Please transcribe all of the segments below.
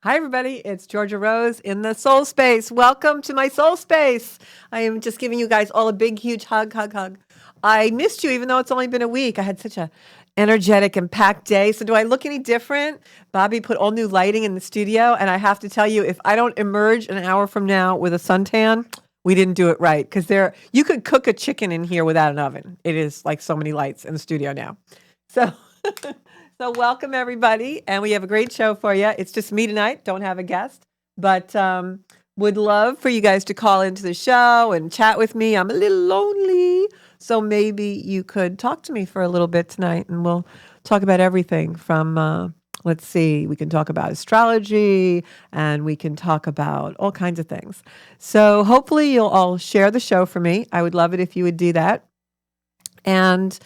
Hi, everybody. It's Georgia Rose in the soul space. Welcome to my soul space. I am just giving you guys all a big, huge hug, hug, hug. I missed you, even though it's only been a week. I had such a energetic and packed day. So do I look any different? Bobby put all new lighting in the studio, and I have to tell you, if I don't emerge an hour from now with a suntan, we didn't do it right. Because you could cook a chicken in here without an oven. It is like so many lights in the studio now. So So welcome everybody, and we have a great show for you. It's just me tonight, don't have a guest, but would love for you guys to call into the show and chat with me. I'm a little lonely, so maybe you could talk to me for a little bit tonight, and we'll talk about everything from, let's see, we can talk about astrology, and we can talk about all kinds of things. So hopefully you'll all share the show for me. I would love it if you would do that. And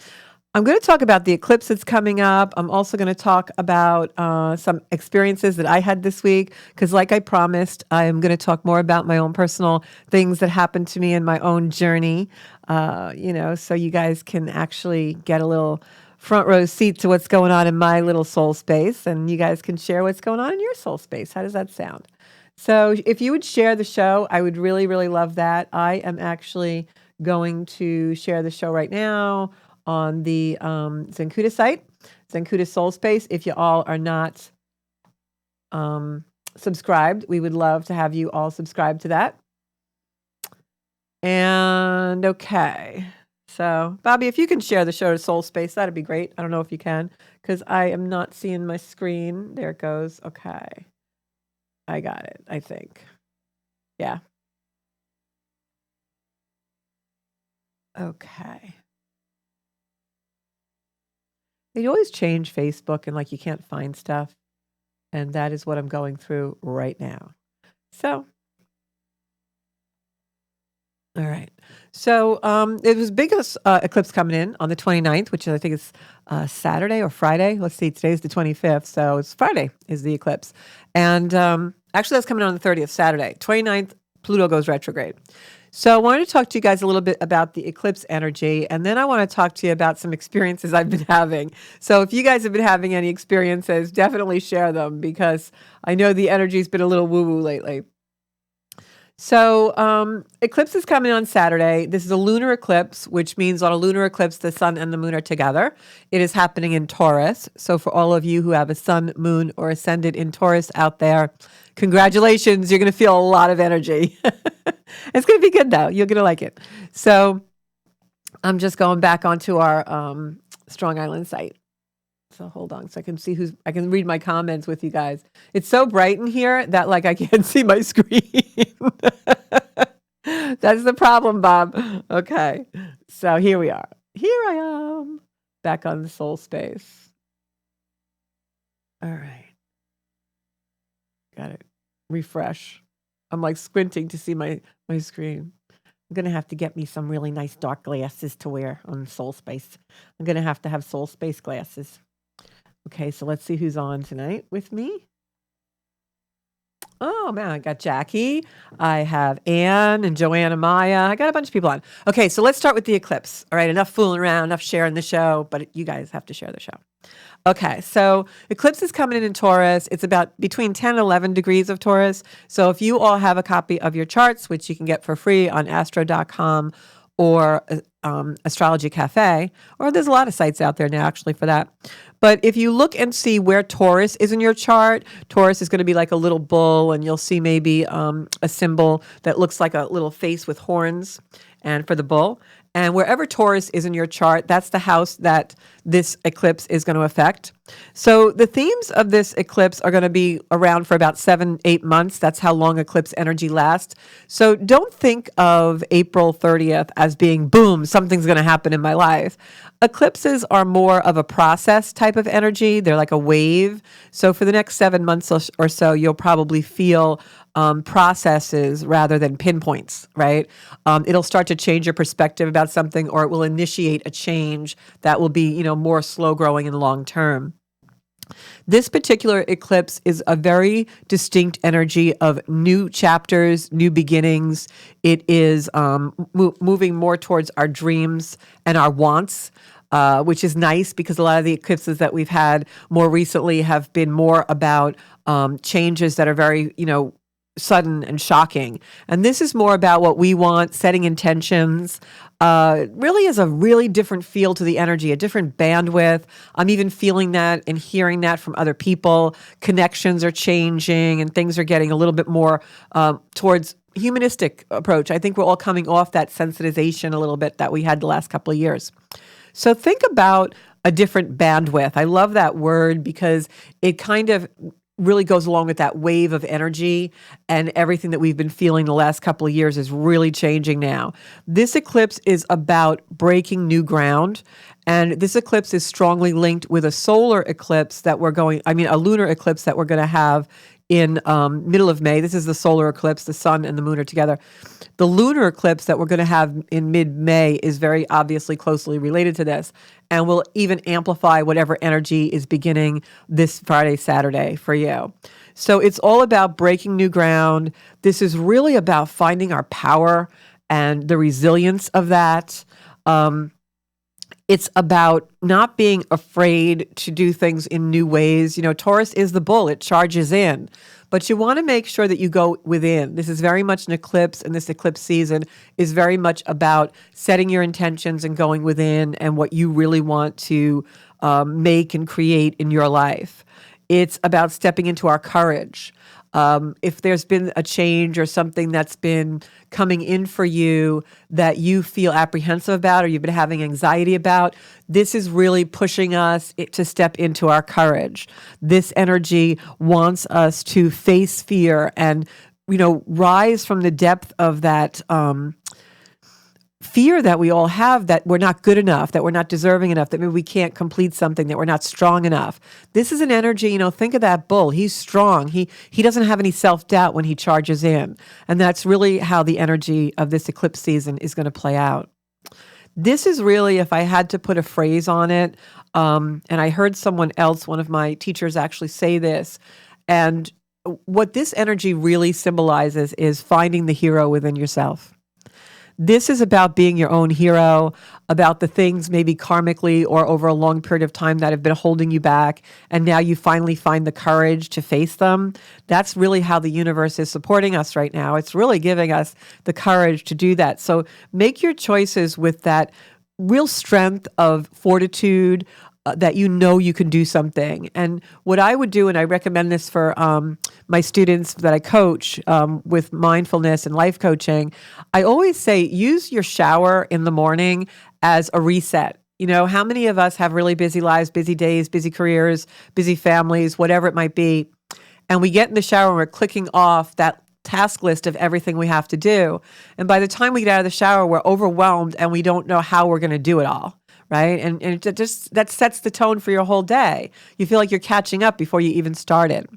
I'm going to talk about the eclipse that's coming up. I'm also going to talk about some experiences that I had this week, because like I promised, I'm going to talk more about my own personal things that happened to me in my own journey, so you guys can actually get a little front row seat to what's going on in my little soul space, and you guys can share what's going on in your soul space. How does that sound? So if you would share the show, I would really, really love that. I am actually going to share the show right now on the Zenkuda site, Zenkuda Soul Space. If you all are not subscribed, we would love to have you all subscribe to that. And okay, so Bobby, if you can share the show to Soul Space, that'd be great. I don't know if you can, because I am not seeing my screen. There it goes. Okay, I got it, I think. Yeah. Okay. They always change Facebook and you can't find stuff. And that is what I'm going through right now. So, all right. So it was big eclipse coming in on the 29th, which I think is Saturday or Friday. Let's see, today's the 25th. So it's Friday is the eclipse. And actually that's coming on the 30th, Saturday. 29th, Pluto goes retrograde. So I wanted to talk to you guys a little bit about the eclipse energy, and then I want to talk to you about some experiences I've been having. So if you guys have been having any experiences, definitely share them, because I know the energy's been a little woo-woo lately. So eclipse is coming on Saturday. This is a lunar eclipse, which means on a lunar eclipse, the sun and the moon are together. It is happening in Taurus. So for all of you who have a sun, moon, or ascendant in Taurus out there, congratulations. You're going to feel a lot of energy. It's going to be good, though. You're going to like it. So I'm just going back onto our Strong Island site. So hold on, so I can see I can read my comments with you guys. It's so bright in here that I can't see my screen. That's the problem, Bob. Okay, so here we are. Here I am, back on the soul space. All right. Got it. Refresh. I'm squinting to see my screen. I'm going to have to get me some really nice dark glasses to wear on Soul Space. I'm going to have Soul Space glasses. Okay, so let's see who's on tonight with me. Oh, man, I got Jackie. I have Anne and Joanna Maya. I got a bunch of people on. Okay, so let's start with the eclipse. All right, enough fooling around, enough sharing the show, but you guys have to share the show. Okay, so eclipse is coming in Taurus. It's about between 10 and 11 degrees of Taurus. So if you all have a copy of your charts, which you can get for free on astro.com or Astrology Cafe, or there's a lot of sites out there now actually for that. But if you look and see where Taurus is in your chart, Taurus is going to be like a little bull, and you'll see maybe a symbol that looks like a little face with horns, and for the bull. And wherever Taurus is in your chart, that's the house that this eclipse is going to affect. So the themes of this eclipse are going to be around for about 7-8 months. That's how long eclipse energy lasts. So don't think of April 30th as being, boom, something's going to happen in my life. Eclipses are more of a process type of energy. They're like a wave. So for the next 7 months or so, you'll probably feel processes rather than pinpoints, right? It'll start to change your perspective about something, or it will initiate a change that will be, more slow growing and long term. This particular eclipse is a very distinct energy of new chapters, new beginnings. It is moving more towards our dreams and our wants, which is nice because a lot of the eclipses that we've had more recently have been more about changes that are very, sudden and shocking. And this is more about what we want, setting intentions. Really is a really different feel to the energy, a different bandwidth. I'm even feeling that and hearing that from other people. Connections are changing and things are getting a little bit more towards humanistic approach. I think we're all coming off that sensitization a little bit that we had the last couple of years. So think about a different bandwidth. I love that word because it kind of really goes along with that wave of energy, and everything that we've been feeling the last couple of years is really changing now. This eclipse is about breaking new ground, and this eclipse is strongly linked with a solar eclipse that a lunar eclipse that we're going to have in middle of May. This is the solar eclipse. The sun and the moon are together. The lunar eclipse that we're going to have in mid-May is very obviously closely related to this, and will even amplify whatever energy is beginning this Friday, Saturday for you. So it's all about breaking new ground. This is really about finding our power and the resilience of that. It's about not being afraid to do things in new ways. Taurus is the bull. It charges in. But you want to make sure that you go within. This is very much an eclipse, and this eclipse season is very much about setting your intentions and going within and what you really want to make and create in your life. It's about stepping into our courage. If there's been a change or something that's been coming in for you that you feel apprehensive about or you've been having anxiety about, this is really pushing us to step into our courage. This energy wants us to face fear and, rise from the depth of that fear that we all have, that we're not good enough, that we're not deserving enough, that maybe we can't complete something, that we're not strong enough. This is an energy, think of that bull. He's strong. He doesn't have any self-doubt when he charges in. And that's really how the energy of this eclipse season is going to play out. This is really, if I had to put a phrase on it, and I heard someone else, one of my teachers actually say this, and what this energy really symbolizes is finding the hero within yourself. This is about being your own hero, about the things maybe karmically or over a long period of time that have been holding you back, and now you finally find the courage to face them. That's really how the universe is supporting us right now. It's really giving us the courage to do that. So make your choices with that real strength of fortitude, that you can do something. And what I would do, and I recommend this for my students that I coach with mindfulness and life coaching, I always say use your shower in the morning as a reset. How many of us have really busy lives, busy days, busy careers, busy families, whatever it might be, and we get in the shower and we're clicking off that task list of everything we have to do. And by the time we get out of the shower, we're overwhelmed and we don't know how we're going to do it all. Right? And that sets the tone for your whole day. You feel like you're catching up before you even started.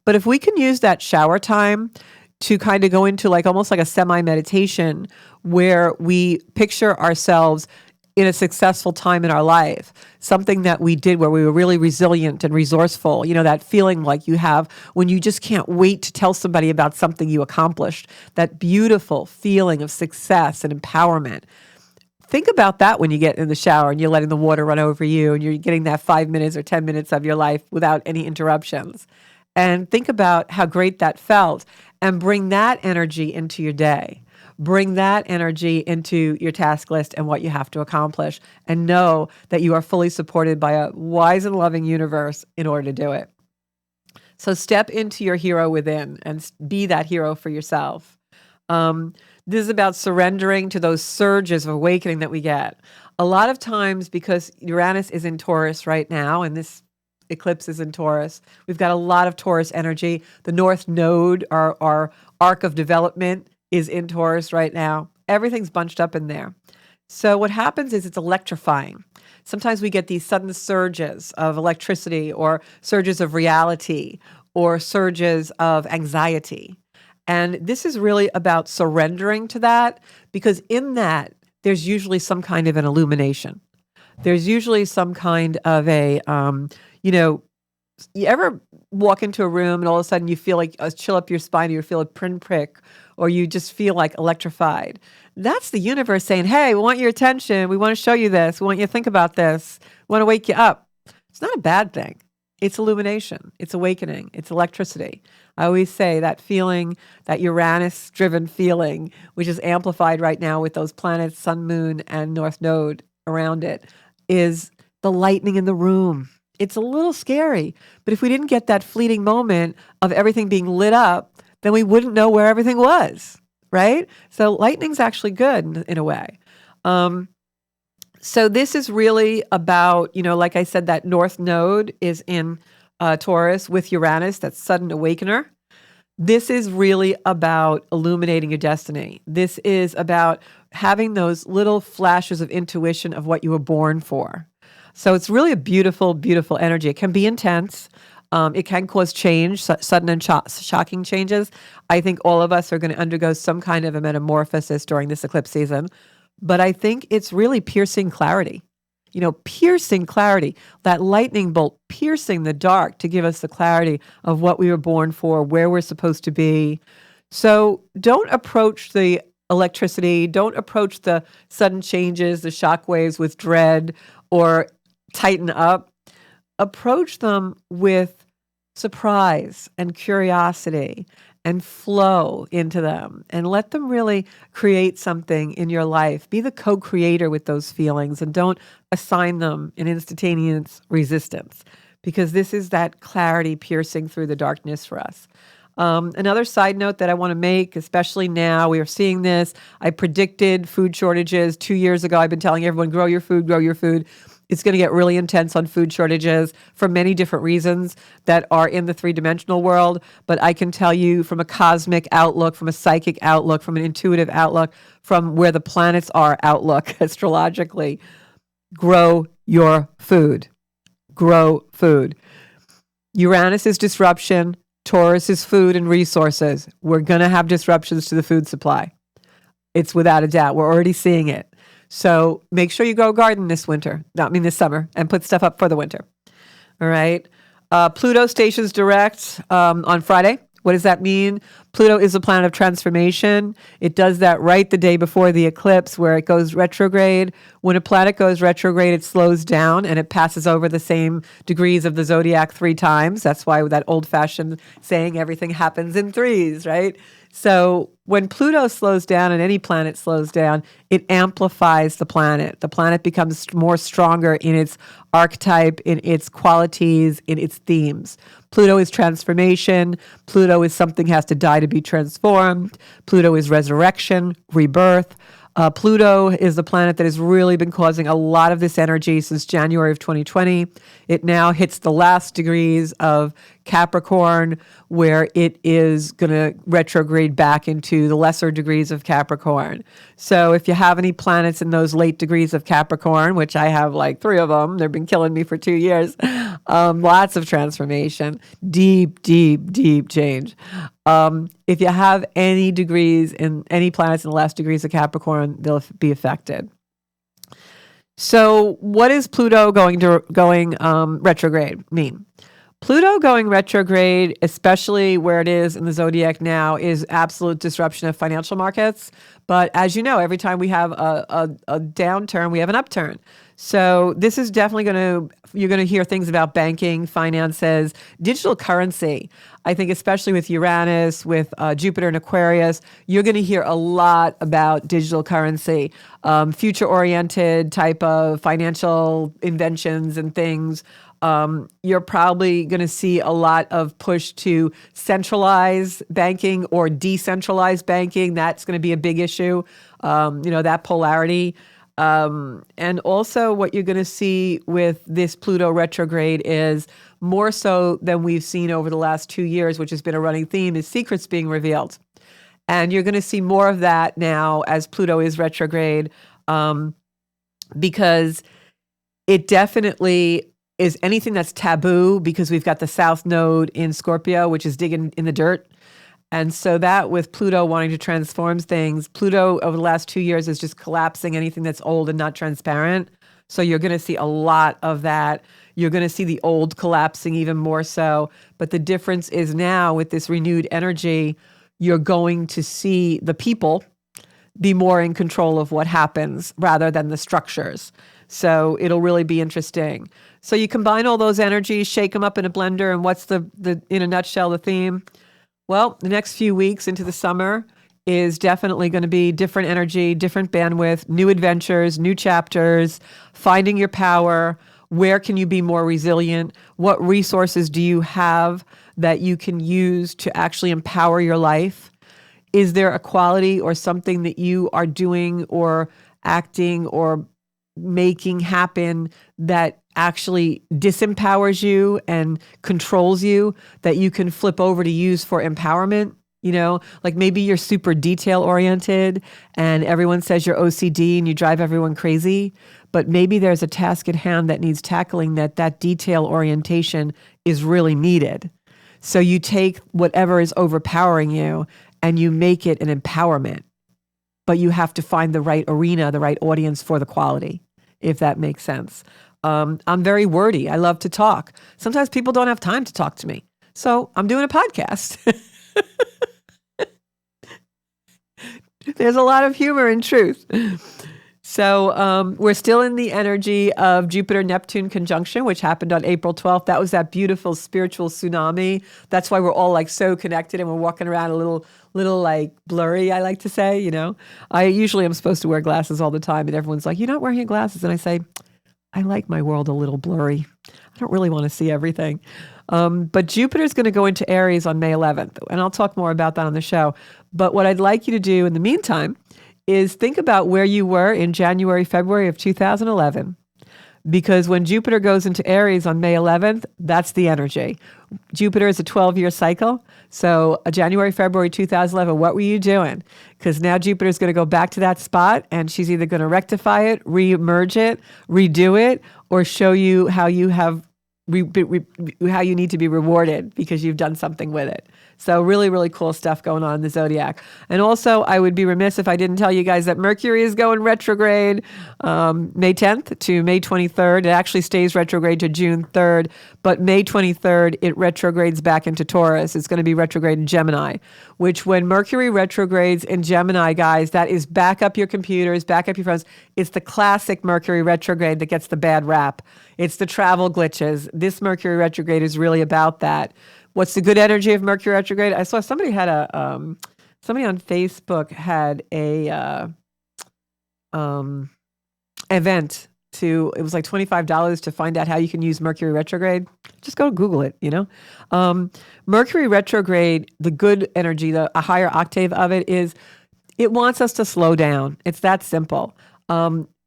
But if we can use that shower time to kind of go into almost like a semi-meditation where we picture ourselves in a successful time in our life, something that we did where we were really resilient and resourceful, that feeling like you have when you just can't wait to tell somebody about something you accomplished, that beautiful feeling of success and empowerment. Think about that when you get in the shower and you're letting the water run over you and you're getting that 5 minutes or 10 minutes of your life without any interruptions. And think about how great that felt, and bring that energy into your day. Bring that energy into your task list and what you have to accomplish, and know that you are fully supported by a wise and loving universe in order to do it. So step into your hero within and be that hero for yourself. This is about surrendering to those surges of awakening that we get. A lot of times, because Uranus is in Taurus right now, and this eclipse is in Taurus, we've got a lot of Taurus energy. The North Node, our arc of development, is in Taurus right now. Everything's bunched up in there. So what happens is it's electrifying. Sometimes we get these sudden surges of electricity, or surges of reality, or surges of anxiety. And this is really about surrendering to that, because in that, there's usually some kind of an illumination. There's usually some kind of a, you ever walk into a room and all of a sudden you feel like a chill up your spine, or you feel a pinprick, or you just feel like electrified. That's the universe saying, hey, we want your attention. We want to show you this. We want you to think about this. We want to wake you up. It's not a bad thing. It's illumination. It's awakening. It's electricity. I always say that feeling, that Uranus-driven feeling, which is amplified right now with those planets, Sun, Moon, and North Node around it, is the lightning in the room. It's a little scary, but if we didn't get that fleeting moment of everything being lit up, then we wouldn't know where everything was, right? So lightning's actually good in a way. So this is really about, like I said, that North Node is in Taurus with Uranus, that sudden awakener. This is really about illuminating your destiny. This is about having those little flashes of intuition of what you were born for. So it's really a beautiful, beautiful energy. It can be intense. It can cause change, sudden and shocking changes. I think all of us are going to undergo some kind of a metamorphosis during this eclipse season. But I think it's really piercing clarity. Piercing clarity, that lightning bolt piercing the dark to give us the clarity of what we were born for, where we're supposed to be. So don't approach the electricity, don't approach the sudden changes, the shock waves with dread or tighten up. Approach them with surprise and curiosity and flow into them and let them really create something in your life. Be the co-creator with those feelings and don't assign them an instantaneous resistance, because this is that clarity piercing through the darkness for us. Another side note that I want to make, especially now, we are seeing this. I predicted food shortages 2 years ago. I've been telling everyone, grow your food, grow your food. It's going to get really intense on food shortages for many different reasons that are in the three-dimensional world. But I can tell you from a cosmic outlook, from a psychic outlook, from an intuitive outlook, from where the planets are outlook astrologically, grow your food. Grow food. Uranus is disruption. Taurus is food and resources. We're going to have disruptions to the food supply. It's without a doubt. We're already seeing it. So make sure you go garden this summer, and put stuff up for the winter. All right. Pluto stations direct on Friday. What does that mean? Pluto is a planet of transformation. It does that right the day before the eclipse, where it goes retrograde. When a planet goes retrograde, it slows down and it passes over the same degrees of the zodiac 3 times. That's why that old-fashioned saying, everything happens in threes, right? So when Pluto slows down and any planet slows down, it amplifies the planet. The planet becomes more stronger in its archetype, in its qualities, in its themes. Pluto is transformation. Pluto is something has to die to be transformed. Pluto is resurrection, rebirth. Pluto is the planet that has really been causing a lot of this energy since January of 2020. It now hits the last degrees of Capricorn, where it is going to retrograde back into the lesser degrees of Capricorn. So if you have any planets in those late degrees of Capricorn, which I have like 3 of them, they've been killing me for 2 years, lots of transformation, deep, deep, deep change. If you have any planets in the last degrees of Capricorn, they'll be affected. So what is Pluto going retrograde mean? Pluto going retrograde, especially where it is in the zodiac now, is absolute disruption of financial markets. But as you know, every time we have a downturn, we have an upturn. So this is definitely you're going to hear things about banking, finances, digital currency. I think especially with Uranus, with Jupiter and Aquarius, you're going to hear a lot about digital currency, future-oriented type of financial inventions and things. You're probably going to see a lot of push to centralize banking or decentralize banking. That's going to be a big issue, that polarity. And also what you're going to see with this Pluto retrograde is more so than we've seen over the last 2 years, which has been a running theme, is secrets being revealed. And you're going to see more of that now as Pluto is retrograde, because it definitely is anything that's taboo, because we've got the South Node in Scorpio, which is digging in the dirt. And so that with Pluto wanting to transform things, Pluto over the last 2 years is just collapsing anything that's old and not transparent. So you're going to see a lot of that. You're going to see the old collapsing even more so. But the difference is now with this renewed energy, you're going to see the people be more in control of what happens rather than the structures. So it'll really be interesting. So you combine all those energies, shake them up in a blender, and what's the in a nutshell, the theme? Well, the next few weeks into the summer is definitely going to be different energy, different bandwidth, new adventures, new chapters, finding your power. Where can you be more resilient? What resources do you have that you can use to actually empower your life? Is there a quality or something that you are doing or acting or making happen that actually disempowers you and controls you that you can flip over to use for empowerment? Like maybe you're super detail oriented and everyone says you're OCD and you drive everyone crazy, but maybe there's a task at hand that needs tackling that detail orientation is really needed. So you take whatever is overpowering you and you make it an empowerment, but you have to find the right arena, the right audience for the quality, if that makes sense. I'm very wordy. I love to talk. Sometimes people don't have time to talk to me. So I'm doing a podcast. There's a lot of humor and truth. So we're still in the energy of Jupiter-Neptune conjunction, which happened on April 12th. That was that beautiful spiritual tsunami. That's why we're all like so connected and we're walking around a little like blurry, I like to say, I usually am supposed to wear glasses all the time and everyone's like, you're not wearing your glasses. And I say, I like my world a little blurry. I don't really want to see everything. But Jupiter is going to go into Aries on May 11th, and I'll talk more about that on the show. But what I'd like you to do in the meantime is think about where you were in January, February of 2011. Because when Jupiter goes into Aries on May 11th, that's the energy. Jupiter is a 12-year cycle. So January, February 2011, what were you doing? Because now Jupiter is going to go back to that spot and she's either going to rectify it, re-emerge it, redo it, or show you how you have how you need to be rewarded because you've done something with it. So really, really cool stuff going on in the zodiac. And also, I would be remiss if I didn't tell you guys that Mercury is going retrograde May 10th to May 23rd. It actually stays retrograde to June 3rd, but May 23rd, it retrogrades back into Taurus. It's going to be retrograde in Gemini, which when Mercury retrogrades in Gemini, guys, that is back up your computers, back up your phones. It's the classic Mercury retrograde that gets the bad rap. It's the travel glitches. This Mercury retrograde is really about that. What's the good energy of Mercury retrograde? I saw somebody had somebody on Facebook had a event it was like $25 to find out how you can use Mercury retrograde. Just go Google it, Mercury retrograde, the good energy, a higher octave of it is, it wants us to slow down. It's that simple.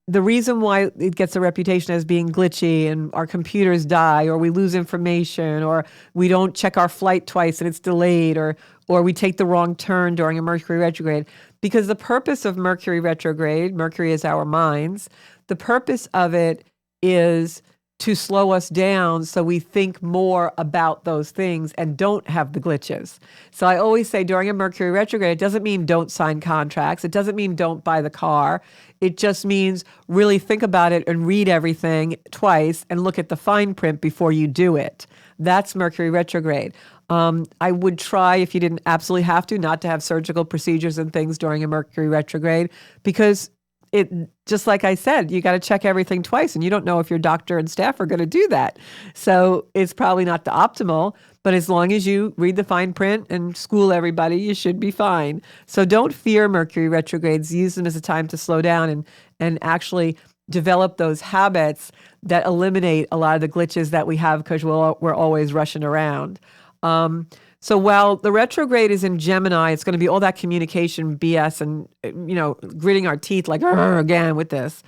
The reason why it gets a reputation as being glitchy and our computers die or we lose information or we don't check our flight twice and it's delayed or we take the wrong turn during a Mercury retrograde, because the purpose of Mercury retrograde, Mercury is our minds, the purpose of it is to slow us down so we think more about those things and don't have the glitches. So I always say during a Mercury retrograde, it doesn't mean don't sign contracts. It doesn't mean don't buy the car. It just means really think about it and read everything twice and look at the fine print before you do it. That's Mercury retrograde. I would try, if you didn't absolutely have to, not to have surgical procedures and things during a Mercury retrograde, because it, just like I said, you got to check everything twice and you don't know if your doctor and staff are going to do that. So it's probably not the optimal, but as long as you read the fine print and school everybody, you should be fine. So don't fear Mercury retrogrades. Use them as a time to slow down and actually develop those habits that eliminate a lot of the glitches that we have because we're always rushing around. So while the retrograde is in Gemini, it's going to be all that communication BS and, gritting our teeth like, again with this.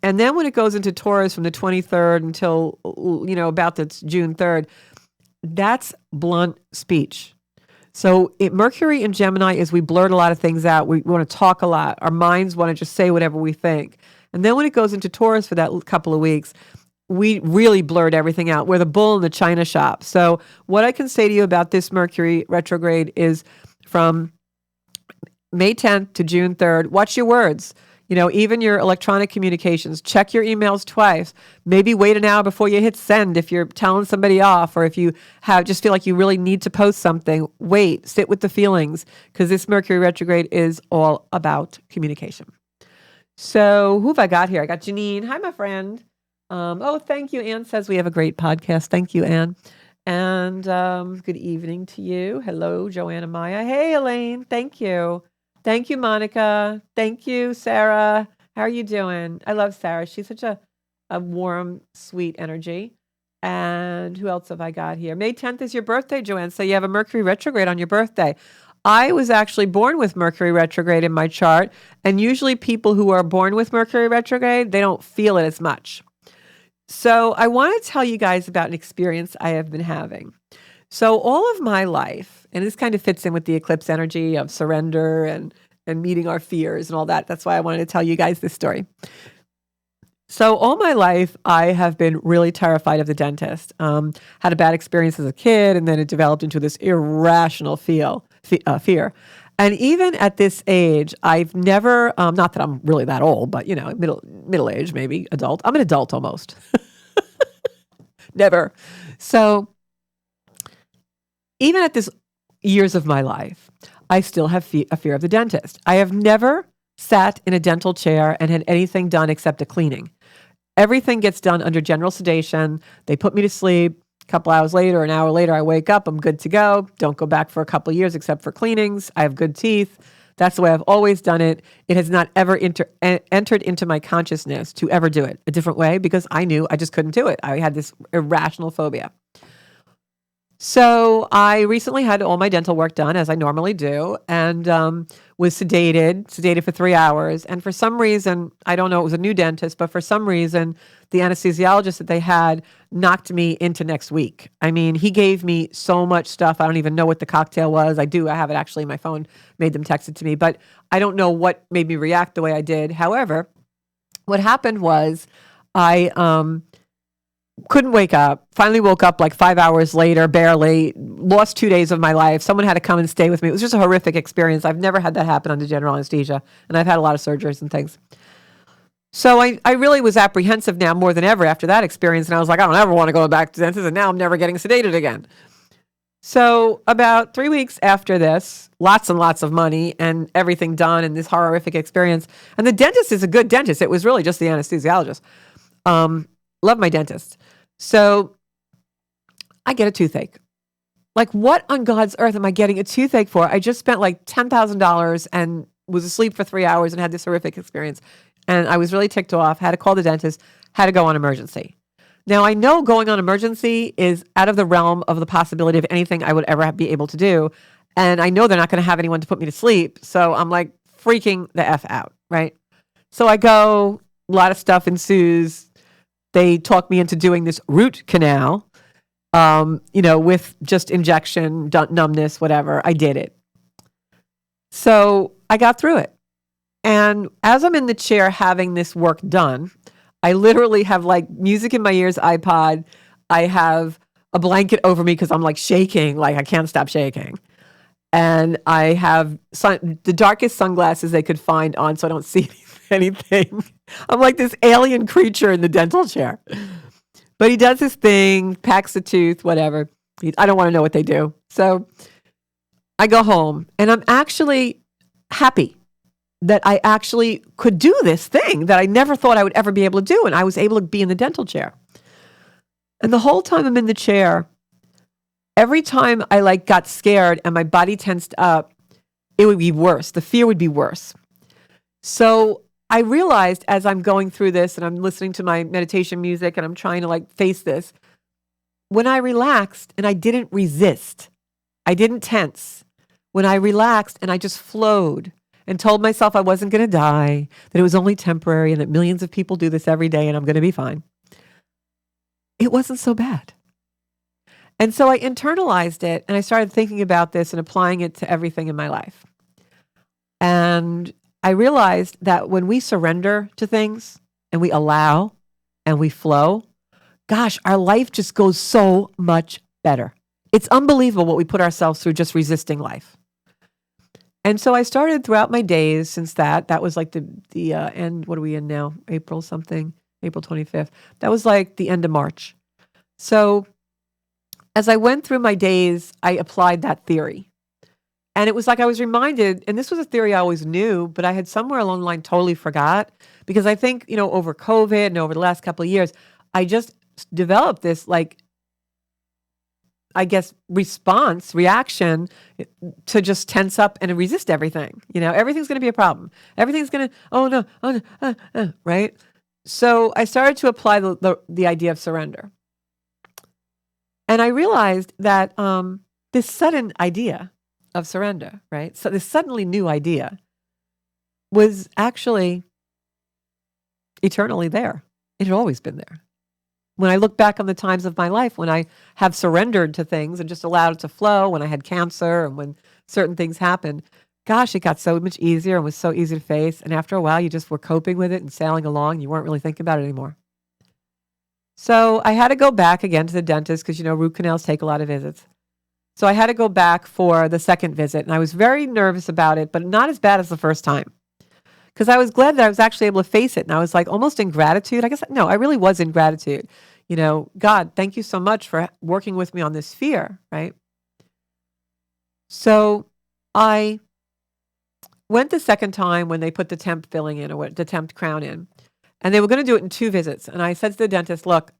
And then when it goes into Taurus from the 23rd until, about the June 3rd, that's blunt speech. So Mercury in Gemini is we blurt a lot of things out. We want to talk a lot. Our minds want to just say whatever we think. And then when it goes into Taurus for that couple of weeks, we really blurred everything out. We're the bull in the china shop. So what I can say to you about this Mercury retrograde is from May 10th to June 3rd, watch your words. Even your electronic communications, check your emails twice. Maybe wait an hour before you hit send if you're telling somebody off, or if you just feel like you really need to post something, wait, sit with the feelings, because this Mercury retrograde is all about communication. So who have I got here? I got Janine. Hi, my friend. Oh, thank you. Anne says we have a great podcast. Thank you, Anne. And good evening to you. Hello, Joanna Maya. Hey, Elaine. Thank you. Thank you, Monica. Thank you, Sarah. How are you doing? I love Sarah. She's such a warm, sweet energy. And who else have I got here? May 10th is your birthday, Joanne. So you have a Mercury retrograde on your birthday. I was actually born with Mercury retrograde in my chart. And usually people who are born with Mercury retrograde, they don't feel it as much. So I want to tell you guys about an experience I have been having. So all of my life, and this kind of fits in with the eclipse energy of surrender and meeting our fears and all that. That's why I wanted to tell you guys this story. So all my life, I have been really terrified of the dentist. Had a bad experience as a kid, and then it developed into this irrational fear. And even at this age, I've never, not that I'm really that old, but middle age, maybe adult. I'm an adult almost. Never. So even at this years of my life, I still have a fear of the dentist. I have never sat in a dental chair and had anything done except a cleaning. Everything gets done under general sedation. They put me to sleep. A couple hours later, an hour later, I wake up. I'm good to go. Don't go back for a couple of years except for cleanings. I have good teeth. That's the way I've always done it. It has not ever entered into my consciousness to ever do it a different way because I knew I just couldn't do it. I had this irrational phobia. So I recently had all my dental work done, as I normally do, and was sedated for 3 hours. And for some reason, I don't know, it was a new dentist, but for some reason, the anesthesiologist that they had knocked me into next week. I mean, he gave me so much stuff. I don't even know what the cocktail was. I have it actually in my phone, made them text it to me, but I don't know what made me react the way I did. However, what happened was I couldn't wake up. Finally woke up like 5 hours later, barely. Lost 2 days of my life. Someone had to come and stay with me. It was just a horrific experience. I've never had that happen under general anesthesia, and I've had a lot of surgeries and things. So I really was apprehensive now more than ever after that experience, and I was like, I don't ever want to go back to dentist, and now I'm never getting sedated again. So about 3 weeks after this, lots and lots of money and everything done and this horrific experience, and the dentist is a good dentist. It was really just the anesthesiologist. Love my dentist. So I get a toothache. Like, what on God's earth am I getting a toothache for? I just spent like $10,000 and was asleep for 3 hours and had this horrific experience. And I was really ticked off, had to call the dentist, had to go on emergency. Now, I know going on emergency is out of the realm of the possibility of anything I would ever be able to do. And I know they're not going to have anyone to put me to sleep. So I'm like freaking the F out, right? So I go, a lot of stuff ensues. They talked me into doing this root canal, with just injection, numbness, whatever. I did it. So I got through it. And as I'm in the chair having this work done, I literally have like music in my ears, iPod. I have a blanket over me because I'm like shaking, like I can't stop shaking. And I have the darkest sunglasses they could find on so I don't see anything. I'm like this alien creature in the dental chair. But he does his thing, packs the tooth, whatever. I don't want to know what they do. So I go home and I'm actually happy that I actually could do this thing that I never thought I would ever be able to do. And I was able to be in the dental chair. And the whole time I'm in the chair, every time I like got scared and my body tensed up, it would be worse. The fear would be worse. So I realized as I'm going through this and I'm listening to my meditation music and I'm trying to like face this, when I relaxed and I didn't resist, I didn't tense. When I relaxed and I just flowed and told myself I wasn't going to die, that it was only temporary and that millions of people do this every day and I'm going to be fine, it wasn't so bad. And so I internalized it and I started thinking about this and applying it to everything in my life. And I realized that when we surrender to things and we allow and we flow, gosh, our life just goes so much better. It's unbelievable what we put ourselves through just resisting life. And so I started throughout my days since that was like the end, what are we in now? April 25th. That was like the end of March. So as I went through my days, I applied that theory. And it was like I was reminded, and this was a theory I always knew, but I had somewhere along the line totally forgot because I think, over COVID and over the last couple of years, I just developed this, like, I guess, reaction to just tense up and resist everything. Everything's going to be a problem. Everything's going to, oh no, right? So I started to apply the idea of surrender. And I realized that this sudden idea of surrender, right? So this suddenly new idea was actually eternally there. It had always been there. When I look back on the times of my life when I have surrendered to things and just allowed it to flow, when I had cancer and when certain things happened, gosh, it got so much easier and was so easy to face. And after a while, you just were coping with it and sailing along. You weren't really thinking about it anymore. So I had to go back again to the dentist because, root canals take a lot of visits. So I had to go back for the second visit. And I was very nervous about it, but not as bad as the first time. Because I was glad that I was actually able to face it. And I was like almost in gratitude. I guess, no, I really was in gratitude. God, thank you so much for working with me on this fear, right? So I went the second time when they put the temp filling in or the temp crown in. And they were going to do it in 2 visits. And I said to the dentist, look,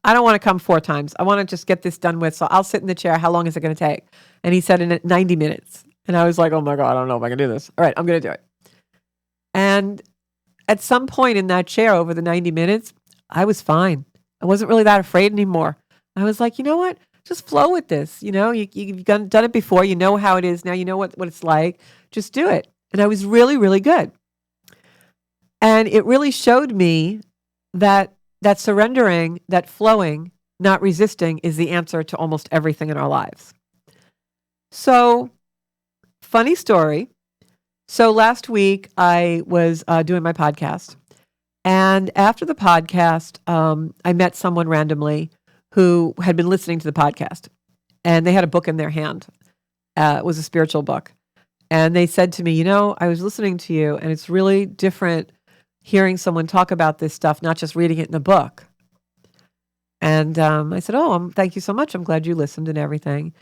I don't want to come 4 times. I want to just get this done with. So I'll sit in the chair. How long is it going to take? And he said in 90 minutes. And I was like, oh my God, I don't know if I can do this. All right, I'm going to do it. And at some point in that chair over the 90 minutes, I was fine. I wasn't really that afraid anymore. I was like, you know what? Just flow with this. You've done it before. You know how it is now. You know what it's like. Just do it. And I was really, really good. And it really showed me that surrendering, that flowing, not resisting is the answer to almost everything in our lives. So, funny story. So last week I was doing my podcast. And after the podcast, I met someone randomly who had been listening to the podcast. And they had a book in their hand. It was a spiritual book. And they said to me, I was listening to you, and it's really different hearing someone talk about this stuff, not just reading it in a book. And I said, thank you so much. I'm glad you listened and everything.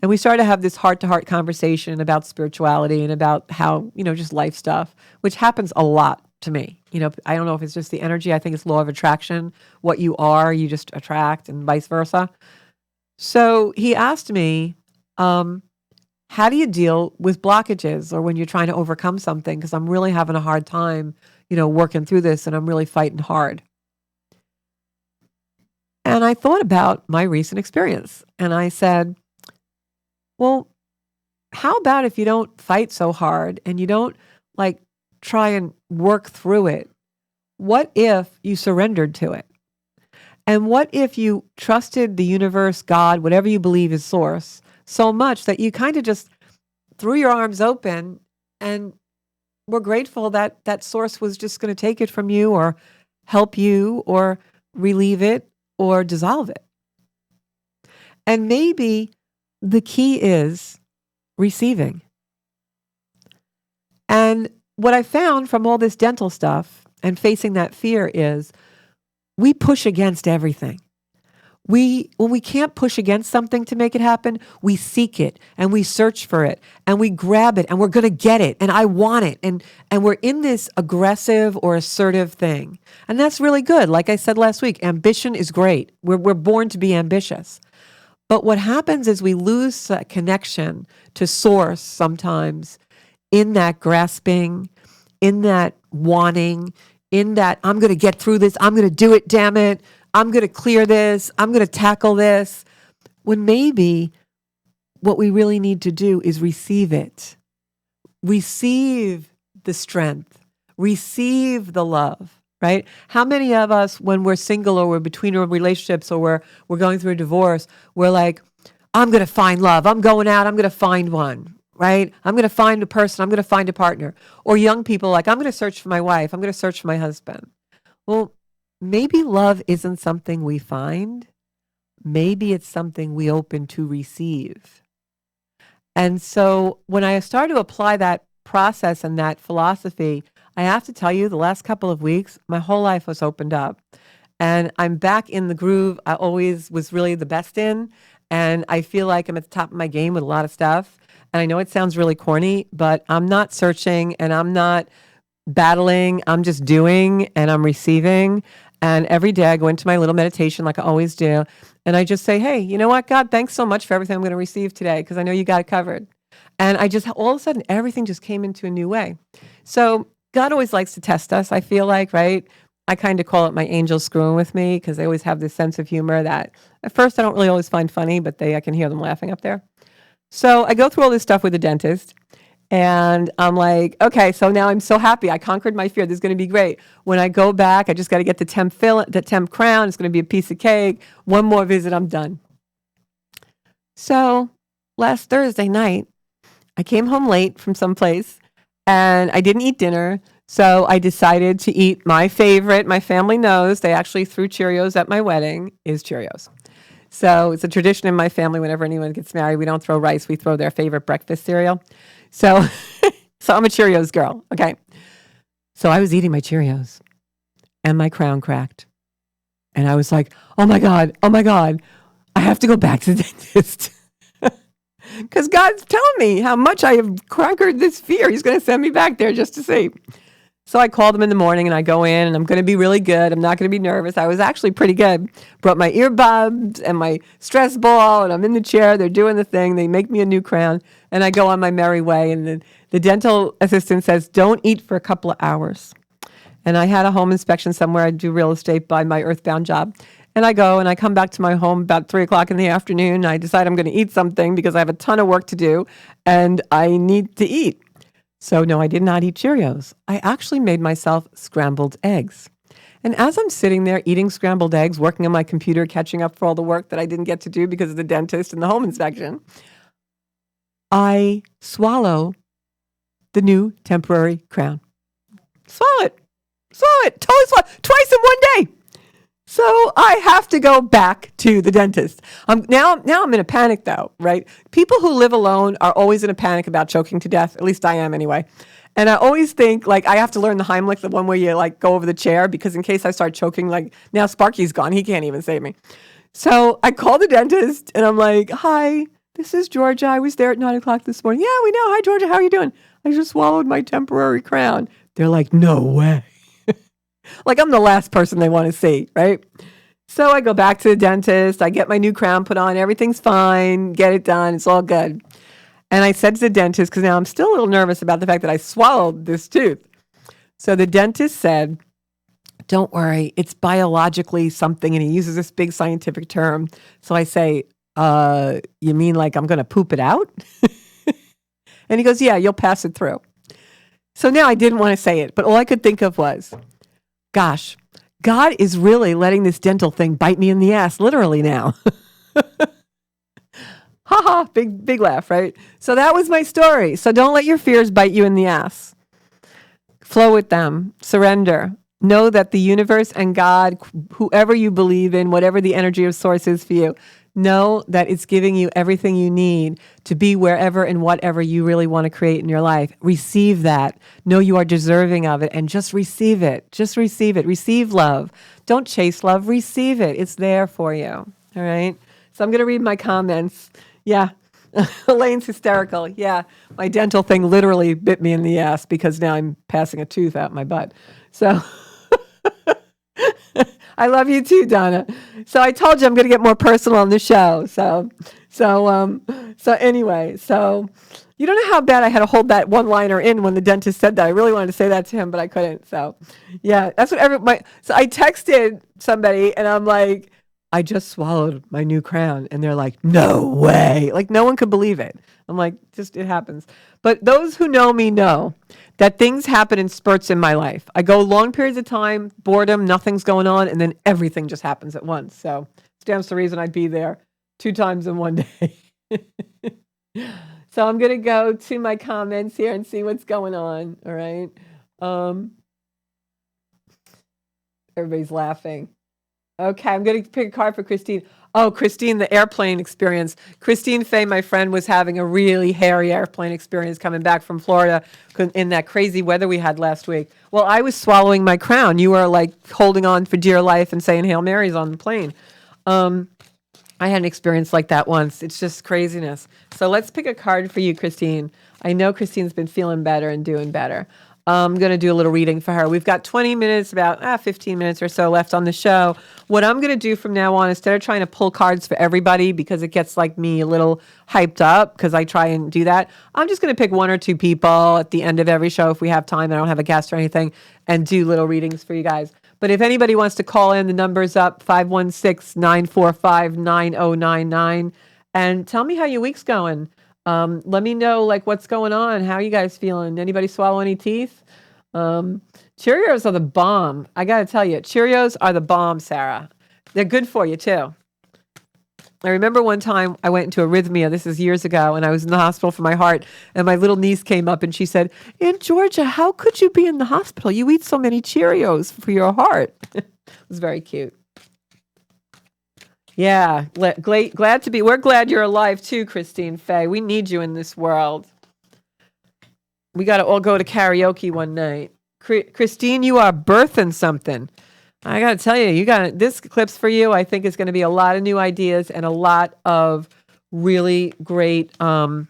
And we started to have this heart-to-heart conversation about spirituality and about how, just life stuff, which happens a lot to me. I don't know if it's just the energy. I think it's law of attraction. What you are, you just attract, and vice versa. So he asked me, how do you deal with blockages or when you're trying to overcome something? Because I'm really having a hard time, working through this, and I'm really fighting hard. And I thought about my recent experience, and I said, well, how about if you don't fight so hard and you don't try and work through it? What if you surrendered to it? And what if you trusted the universe, God, whatever you believe is source, so much that you kind of just threw your arms open and were grateful that that source was just going to take it from you or help you or relieve it or dissolve it? And maybe the key is receiving. And what I found from all this dental stuff and facing that fear is we push against everything. When we can't push against something to make it happen, we seek it and we search for it and we grab it and we're going to get it and I want it. And we're in this aggressive or assertive thing. And that's really good. Like I said last week, ambition is great. We're born to be ambitious. But what happens is we lose that connection to source sometimes in that grasping, in that wanting, in that I'm going to get through this, I'm going to do it, damn it, I'm going to clear this, I'm going to tackle this, when maybe what we really need to do is receive it. Receive the strength, receive the love. Right? How many of us, when we're single or we're between our relationships or we're going through a divorce, we're like, I'm going to find love. I'm going out. I'm going to find one. Right? I'm going to find a person. I'm going to find a partner. Or young people like, I'm going to search for my wife. I'm going to search for my husband. Well, maybe love isn't something we find. Maybe it's something we open to receive. And so when I started to apply that process and that philosophy, I have to tell you, the last couple of weeks, my whole life was opened up. And I'm back in the groove I always was really the best in. And I feel like I'm at the top of my game with a lot of stuff. And I know it sounds really corny, but I'm not searching and I'm not battling. I'm just doing and I'm receiving. And every day I go into my little meditation like I always do. And I just say, hey, you know what, God, thanks so much for everything I'm going to receive today because I know you got it covered. And I just, all of a sudden, everything just came into a new way. So God always likes to test us, I feel like, right? I kind of call it my angels screwing with me because they always have this sense of humor that at first I don't really always find funny, but I can hear them laughing up there. So I go through all this stuff with the dentist. And I'm like, okay, so now I'm so happy. I conquered my fear. This is going to be great. When I go back, I just got to get the temp crown. It's going to be a piece of cake. One more visit, I'm done. So last Thursday night, I came home late from someplace and I didn't eat dinner. So I decided to eat my favorite. My family knows they actually threw Cheerios at my wedding, is Cheerios. So it's a tradition in my family. Whenever anyone gets married, we don't throw rice. We throw their favorite breakfast cereal. So, so I'm a Cheerios girl. Okay. So I was eating my Cheerios and my crown cracked. And I was like, oh my God, I have to go back to the dentist. Because God's telling me how much I have conquered this fear. He's going to send me back there just to see. So I called him in the morning and I go in and I'm going to be really good. I'm not going to be nervous. I was actually pretty good. Brought my earbuds and my stress ball and I'm in the chair. They're doing the thing. They make me a new crown and I go on my merry way. And the dental assistant says, don't eat for a couple of hours. And I had a home inspection somewhere. I do real estate by my earthbound job. And I go and I come back to my home about 3:00 in the afternoon. I decide I'm going to eat something because I have a ton of work to do and I need to eat. So no, I did not eat Cheerios. I actually made myself scrambled eggs. And as I'm sitting there eating scrambled eggs, working on my computer, catching up for all the work that I didn't get to do because of the dentist and the home inspection, I swallow the new temporary crown. Swallow it, totally swallow it, twice in one day. So I have to go back to the dentist. Now I'm in a panic though, right? People who live alone are always in a panic about choking to death. At least I am anyway. And I always think like I have to learn the Heimlich, the one where you like go over the chair because in case I start choking, like now Sparky's gone. He can't even save me. So I call the dentist and I'm like, hi, this is Georgia. I was there at 9:00 this morning. Yeah, we know. Hi, Georgia. How are you doing? I just swallowed my temporary crown. They're like, no way. Like I'm the last person they want to see, right? So I go back to the dentist. I get my new crown put on. Everything's fine. Get it done. It's all good. And I said to the dentist, because now I'm still a little nervous about the fact that I swallowed this tooth. So the dentist said, don't worry. It's biologically something. And he uses this big scientific term. So I say, you mean like I'm going to poop it out? And he goes, yeah, you'll pass it through. So now I didn't want to say it, but all I could think of was, gosh, God is really letting this dental thing bite me in the ass, literally now. Ha ha, big laugh, right? So that was my story. So don't let your fears bite you in the ass. Flow with them, surrender. Know that the universe and God, whoever you believe in, whatever the energy of source is for you, know that it's giving you everything you need to be wherever and whatever you really want to create in your life. Receive that. Know you are deserving of it and just receive it. Just receive it. Receive love. Don't chase love. Receive it. It's there for you. All right? So I'm going to read my comments. Yeah. Elaine's hysterical. Yeah. My dental thing literally bit me in the ass because now I'm passing a tooth out my butt. So I love you too, Donna. So I told you I'm going to get more personal on the show. So anyway, so you don't know how bad I had to hold that one-liner in when the dentist said that. I really wanted to say that to him, but I couldn't. So yeah, that's what so I texted somebody and I'm like, I just swallowed my new crown. And they're like, no way. Like no one could believe it. I'm like, just, it happens. But those who know me know that things happen in spurts in my life. I go long periods of time, boredom, nothing's going on, and then everything just happens at once. So stands to reason I'd be there 2 times in one day. So I'm going to go to my comments here and see what's going on. All right. Everybody's laughing. Okay, I'm going to pick a card for Christine. Oh, Christine, the airplane experience. Christine Fay, my friend, was having a really hairy airplane experience coming back from Florida in that crazy weather we had last week. Well, I was swallowing my crown. You were like holding on for dear life and saying Hail Marys on the plane. I had an experience like that once. It's just craziness. So let's pick a card for you, Christine. I know Christine's been feeling better and doing better. I'm going to do a little reading for her. We've got 20 minutes, about 15 minutes or so left on the show. What I'm going to do from now on, instead of trying to pull cards for everybody because it gets like me a little hyped up because I try and do that, I'm just going to pick one or two people at the end of every show if we have time. I don't have a guest or anything, and do little readings for you guys. But if anybody wants to call in, the number's up 516-945-9099, and tell me how your week's going. Let me know like what's going on. How are you guys feeling? Anybody swallow any teeth? Cheerios are the bomb. I got to tell you, Cheerios are the bomb, Sarah. They're good for you too. I remember one time I went into arrhythmia. This is years ago, and I was in the hospital for my heart. And my little niece came up and she said, "Aunt Georgia, how could you be in the hospital? You eat so many Cheerios for your heart." It was very cute. Yeah, glad to be. We're glad you're alive too, Christine Faye. We need you in this world. We got to all go to karaoke one night. Christine, you are birthing something. I got to tell you, you got this Eclipse for you. I think is going to be a lot of new ideas and a lot of really great new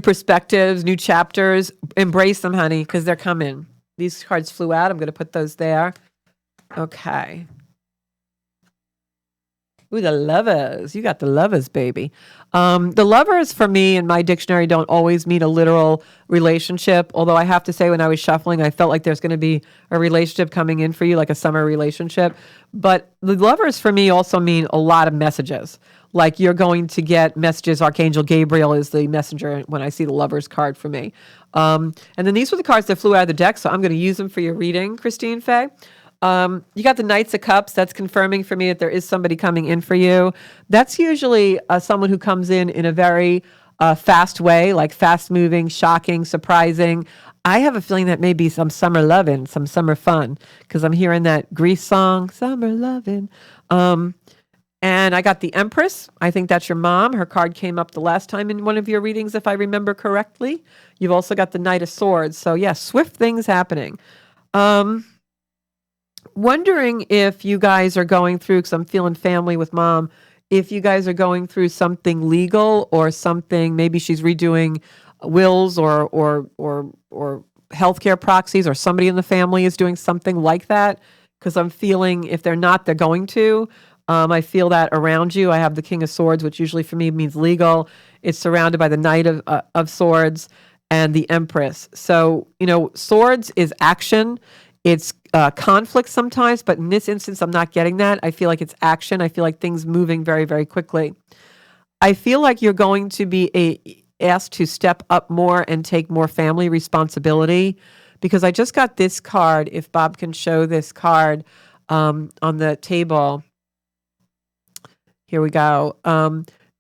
perspectives, new chapters. Embrace them, honey, because they're coming. These cards flew out. I'm going to put those there. Okay. Ooh, the Lovers. You got the Lovers, baby. The Lovers, for me, in my dictionary, don't always mean a literal relationship. Although I have to say, when I was shuffling, I felt like there's going to be a relationship coming in for you, like a summer relationship. But the Lovers, for me, also mean a lot of messages. Like you're going to get messages. Archangel Gabriel is the messenger when I see the Lovers card for me. And then these were the cards that flew out of the deck, so I'm going to use them for your reading, Christine Faye. You got the Knights of Cups. That's confirming for me that there is somebody coming in for you. That's usually someone who comes in a very fast way, like fast moving, shocking, surprising. I have a feeling that may be some summer lovin', some summer fun, because I'm hearing that Grease song, Summer Lovin'. And I got the Empress. I think that's your mom. Her card came up the last time in one of your readings, if I remember correctly. You've also got the Knight of Swords. So, yeah, swift things happening. Wondering if you guys are going through, because I'm feeling family with mom, if you guys are going through something legal or something, maybe she's redoing wills or healthcare proxies, or somebody in the family is doing something like that, because I'm feeling if they're not, they're going to. I feel that around you. I have the King of Swords, which usually for me means legal. It's surrounded by the Knight of Swords and the Empress. So, swords is action. It's conflict sometimes, but in this instance, I'm not getting that. I feel like it's action. I feel like things moving very, very quickly. I feel like you're going to be asked to step up more and take more family responsibility, because I just got this card. If Bob can show this card on the table. Here we go.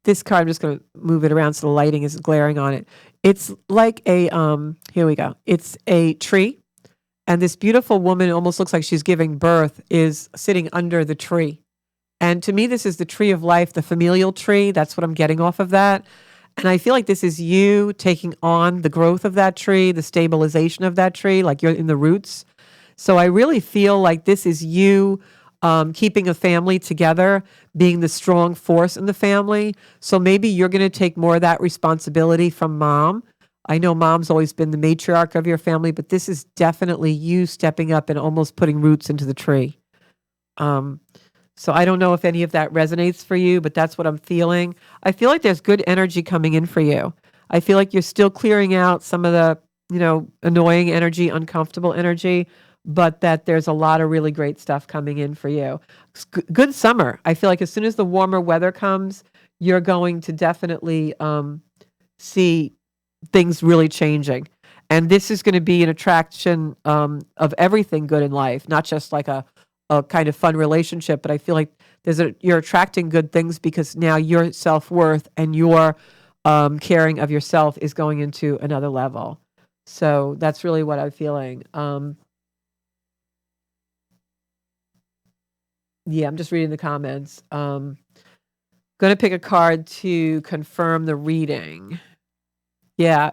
This card, I'm just going to move it around so the lighting isn't glaring on it. It's like here we go. It's a tree. And this beautiful woman, almost looks like she's giving birth, is sitting under the tree. And to me, this is the tree of life, the familial tree. That's what I'm getting off of that. And I feel like this is you taking on the growth of that tree, the stabilization of that tree, like you're in the roots. So I really feel like this is you keeping a family together, being the strong force in the family. So maybe you're going to take more of that responsibility from mom. I know mom's always been the matriarch of your family, but this is definitely you stepping up and almost putting roots into the tree. So I don't know if any of that resonates for you, but that's what I'm feeling. I feel like there's good energy coming in for you. I feel like you're still clearing out some of the, annoying energy, uncomfortable energy, but that there's a lot of really great stuff coming in for you. Good summer. I feel like as soon as the warmer weather comes, you're going to definitely see things really changing. And this is going to be an attraction of everything good in life, not just like a kind of fun relationship, but I feel like you're attracting good things because now your self-worth and your caring of yourself is going into another level. So that's really what I'm feeling. Yeah, I'm just reading the comments. Going to pick a card to confirm the reading. Yeah.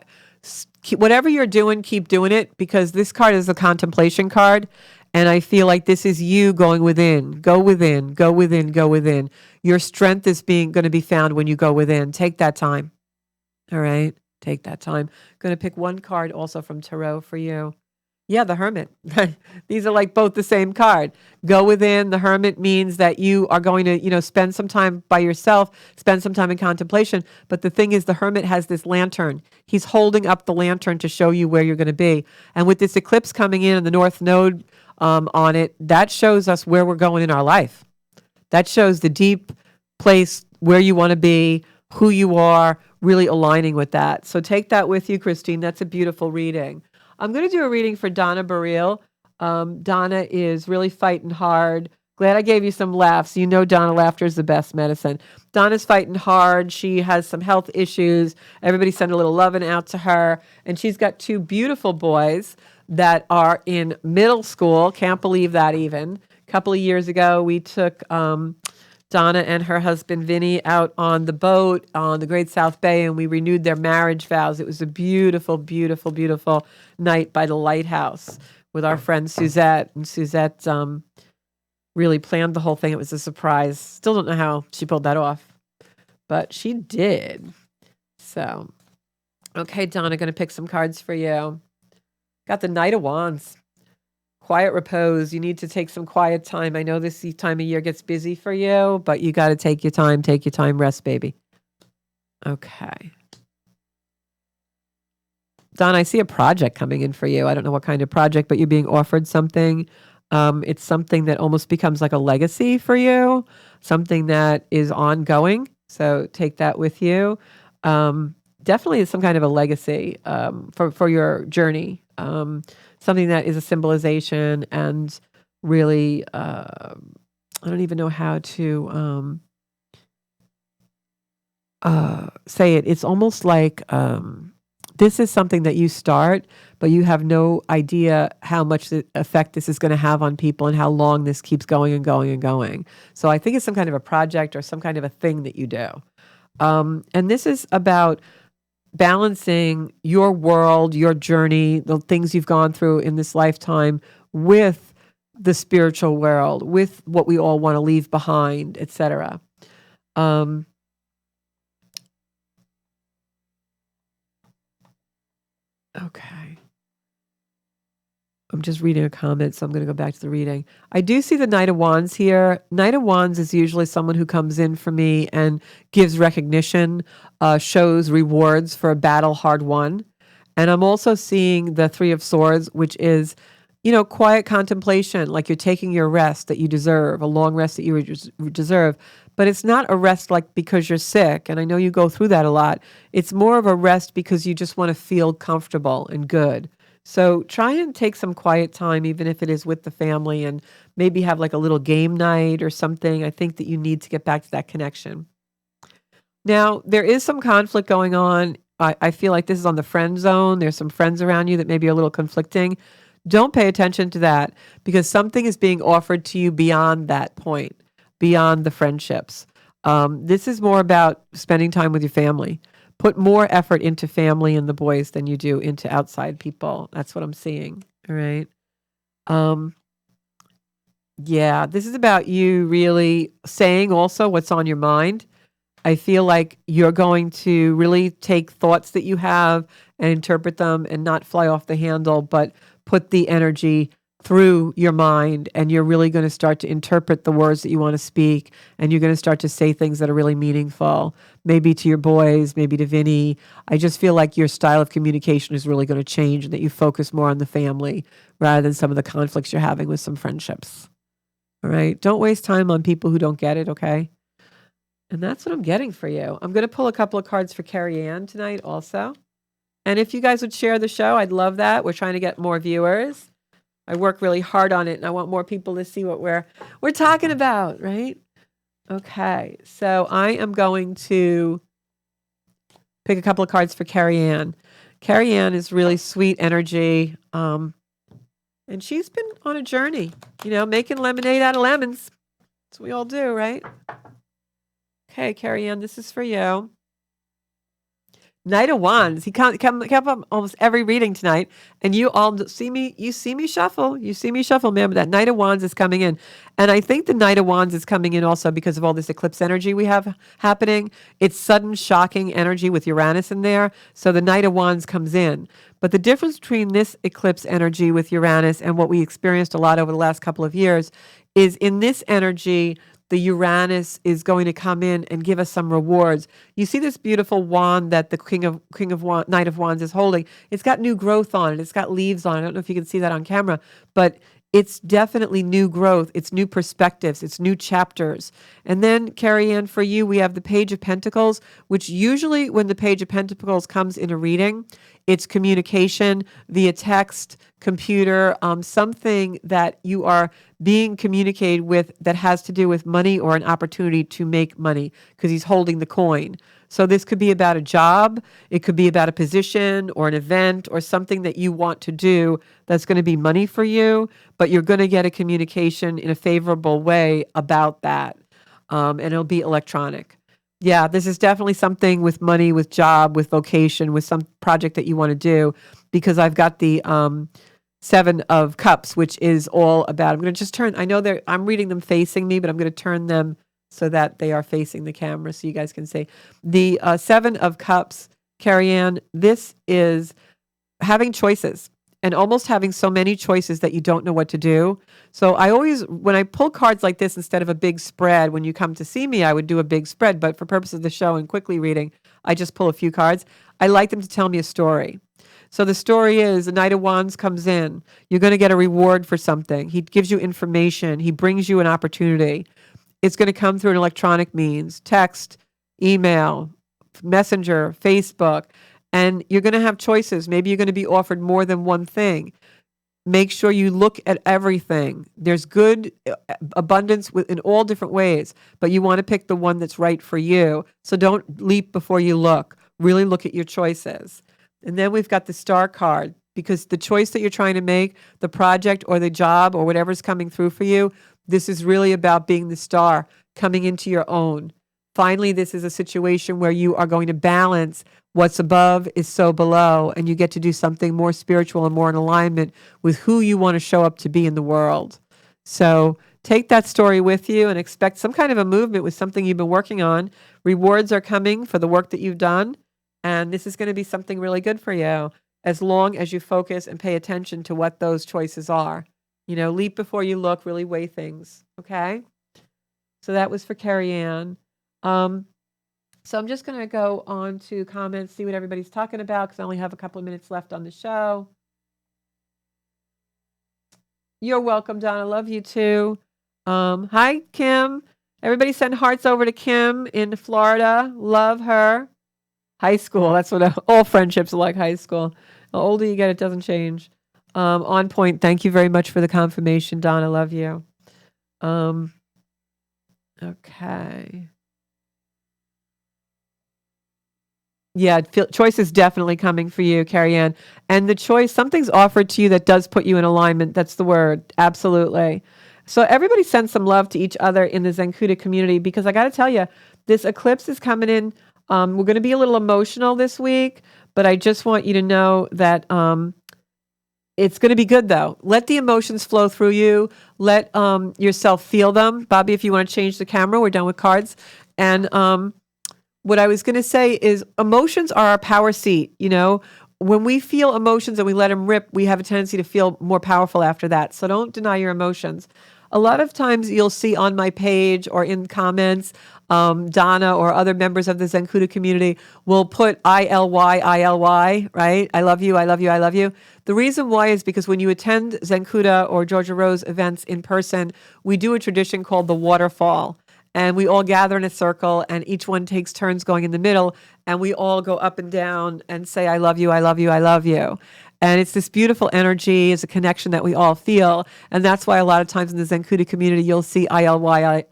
Whatever you're doing, keep doing it, because this card is a contemplation card. And I feel like this is you going within. Go within, go within, go within. Your strength is going to be found when you go within. Take that time. All right? Take that time. Going to pick one card also from Tarot for you. Yeah, the Hermit. These are like both the same card. Go within. The Hermit means that you are going to, spend some time by yourself, spend some time in contemplation. But the thing is, the Hermit has this lantern. He's holding up the lantern to show you where you're going to be. And with this eclipse coming in and the North Node on it, that shows us where we're going in our life. That shows the deep place where you want to be, who you are, really aligning with that. So take that with you, Christine. That's a beautiful reading. I'm going to do a reading for Donna Burrell. Donna is really fighting hard. Glad I gave you some laughs. You know Donna, laughter is the best medicine. Donna's fighting hard. She has some health issues. Everybody send a little loving out to her. And she's got 2 beautiful boys that are in middle school. Can't believe that even. A couple of years ago, we took Donna and her husband Vinny out on the boat on the Great South Bay, and we renewed their marriage vows. It was a beautiful, beautiful, beautiful night by the lighthouse with our friend Suzette. And Suzette really planned the whole thing. It was a surprise. Still don't know how she pulled that off, but she did. So, okay, Donna, going to pick some cards for you. Got the Knight of Wands. Quiet repose. You need to take some quiet time. I know this time of year gets busy for you, but you got to take your time. Take your time. Rest, baby. Okay. Don, I see a project coming in for you. I don't know what kind of project, but you're being offered something. It's something that almost becomes like a legacy for you, something that is ongoing. So take that with you. Definitely some kind of a legacy for your journey. Something that is a symbolization and really, I don't even know how to say it. It's almost like this is something that you start, but you have no idea how much effect this is going to have on people and how long this keeps going and going and going. So I think it's some kind of a project or some kind of a thing that you do. And this is about balancing your world, your journey, the things you've gone through in this lifetime with the spiritual world, with what we all want to leave behind, etc. Okay. I'm just reading a comment, so I'm going to go back to the reading. I do see the Knight of Wands here. Knight of Wands is usually someone who comes in for me and gives recognition, shows rewards for a battle hard won. And I'm also seeing the Three of Swords, which is, quiet contemplation, like you're taking your rest that you deserve, a long rest that you deserve. But it's not a rest like because you're sick, and I know you go through that a lot. It's more of a rest because you just want to feel comfortable and good. So try and take some quiet time, even if it is with the family, and maybe have like a little game night or something. I think that you need to get back to that connection. Now, there is some conflict going on. I feel like this is on the friend zone. There's some friends around you that maybe are a little conflicting. Don't pay attention to that because something is being offered to you beyond that point, beyond the friendships. This is more about spending time with your family. Put more effort into family and the boys than you do into outside people. That's what I'm seeing. All right. Yeah, this is about you really saying also what's on your mind. I feel like you're going to really take thoughts that you have and interpret them and not fly off the handle, but put the energy through your mind, and you're really going to start to interpret the words that you want to speak, and you're going to start to say things that are really meaningful, maybe to your boys, maybe to Vinny. I just feel like your style of communication is really going to change and that you focus more on the family rather than some of the conflicts you're having with some friendships. All right. Don't waste time on people who don't get it. Okay. And that's what I'm getting for you. I'm going to pull a couple of cards for Carrie Ann tonight also. And if you guys would share the show, I'd love that. We're trying to get more viewers. I work really hard on it, and I want more people to see what we're talking about, right? Okay, so I am going to pick a couple of cards for Carrie Ann. Carrie Ann is really sweet energy, and she's been on a journey, making lemonade out of lemons. That's what we all do, right? Okay, Carrie Ann, this is for you. Knight of Wands. He kept up almost every reading tonight, and you all see me. You see me shuffle. You see me shuffle, man. But that Knight of Wands is coming in, and I think the Knight of Wands is coming in also because of all this eclipse energy we have happening. It's sudden, shocking energy with Uranus in there, so the Knight of Wands comes in. But the difference between this eclipse energy with Uranus and what we experienced a lot over the last couple of years is in this energy the Uranus is going to come in and give us some rewards. You see this beautiful wand that the Knight of Wands is holding. It's got new growth on it. It's got leaves on it. I don't know if you can see that on camera, but it's definitely new growth. It's new perspectives. It's new chapters. And then, Carrie Ann, for you, we have the Page of Pentacles, which usually when the Page of Pentacles comes in a reading, it's communication via text, computer, something that you are being communicated with that has to do with money or an opportunity to make money because he's holding the coin. So this could be about a job, it could be about a position or an event or something that you want to do that's going to be money for you, but you're going to get a communication in a favorable way about that. And it'll be electronic. Yeah, this is definitely something with money, with job, with vocation, with some project that you want to do, because I've got the Seven of Cups, which is all about. I'm going to just turn. I know I'm reading them facing me, but I'm going to turn them so that they are facing the camera, so you guys can see the Seven of Cups. Carrie Ann, this is having choices and almost having so many choices that you don't know what to do. So I always, when I pull cards like this, instead of a big spread, when you come to see me, I would do a big spread. But for purposes of the show and quickly reading, I just pull a few cards. I like them to tell me a story. So the story is the Knight of Wands comes in. You're going to get a reward for something. He gives you information. He brings you an opportunity. It's going to come through an electronic means, text, email, messenger, Facebook. And you're going to have choices. Maybe you're going to be offered more than one thing. Make sure you look at everything. There's good abundance in all different ways, but you want to pick the one that's right for you. So don't leap before you look. Really look at your choices. And then we've got the Star card, because the choice that you're trying to make, the project or the job or whatever's coming through for you, this is really about being the star, coming into your own. Finally, this is a situation where you are going to balance what's above is so below, and you get to do something more spiritual and more in alignment with who you want to show up to be in the world. So take that story with you and expect some kind of a movement with something you've been working on. Rewards are coming for the work that you've done, and this is going to be something really good for you as long as you focus and pay attention to what those choices are. You know, leap before you look, really weigh things, okay? So that was for Carrie Ann. So I'm just going to go on to comments, see what everybody's talking about, because I only have a couple of minutes left on the show. You're welcome, Donna. Love you too. Hi, Kim. Everybody send hearts over to Kim in Florida. Love her. High school. That's what all friendships are like, high school. The older you get, it doesn't change. On point. Thank you very much for the confirmation, Donna. Love you. Okay. Yeah, choice is definitely coming for you, Carrie Ann. And the choice, something's offered to you that does put you in alignment. That's the word. Absolutely. So everybody send some love to each other in the Zenkuda community, because I got to tell you, this eclipse is coming in. We're going to be a little emotional this week, but I just want you to know that it's going to be good, though. Let the emotions flow through you. Let yourself feel them. Bobby, if you want to change the camera, we're done with cards. And what I was going to say is emotions are our power seat. You know, when we feel emotions and we let them rip, we have a tendency to feel more powerful after that. So don't deny your emotions. A lot of times you'll see on my page or in comments, Donna or other members of the Zenkuda community will put ILY, right? I love you, I love you, I love you. The reason why is because when you attend Zenkuda or Georgia Rose events in person, we do a tradition called the waterfall. And we all gather in a circle, and each one takes turns going in the middle, and we all go up and down and say, I love you, I love you, I love you. And it's this beautiful energy, it's a connection that we all feel. And that's why a lot of times in the Zenkuda community, you'll see ILY,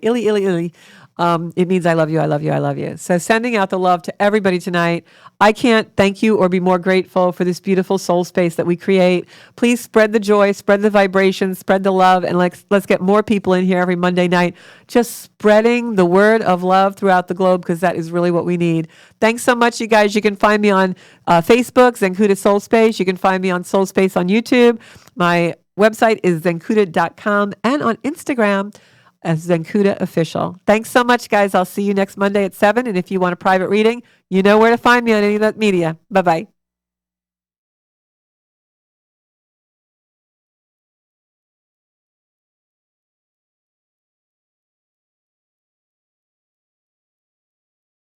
illy, illy, illy. It means I love you, I love you, I love you. So sending out the love to everybody tonight. I can't thank you or be more grateful for this beautiful soul space that we create. Please spread the joy, spread the vibration, spread the love, and let's get more people in here every Monday night, just spreading the word of love throughout the globe, because that is really what we need. Thanks so much, you guys. You can find me on Facebook, Zenkuda Soul Space. You can find me on Soul Space on YouTube. My website is zenkuda.com, and on Instagram as Zenkuda Official. Thanks so much, guys. I'll see you next Monday at 7. And if you want a private reading, you know where to find me on any of that media. Bye-bye.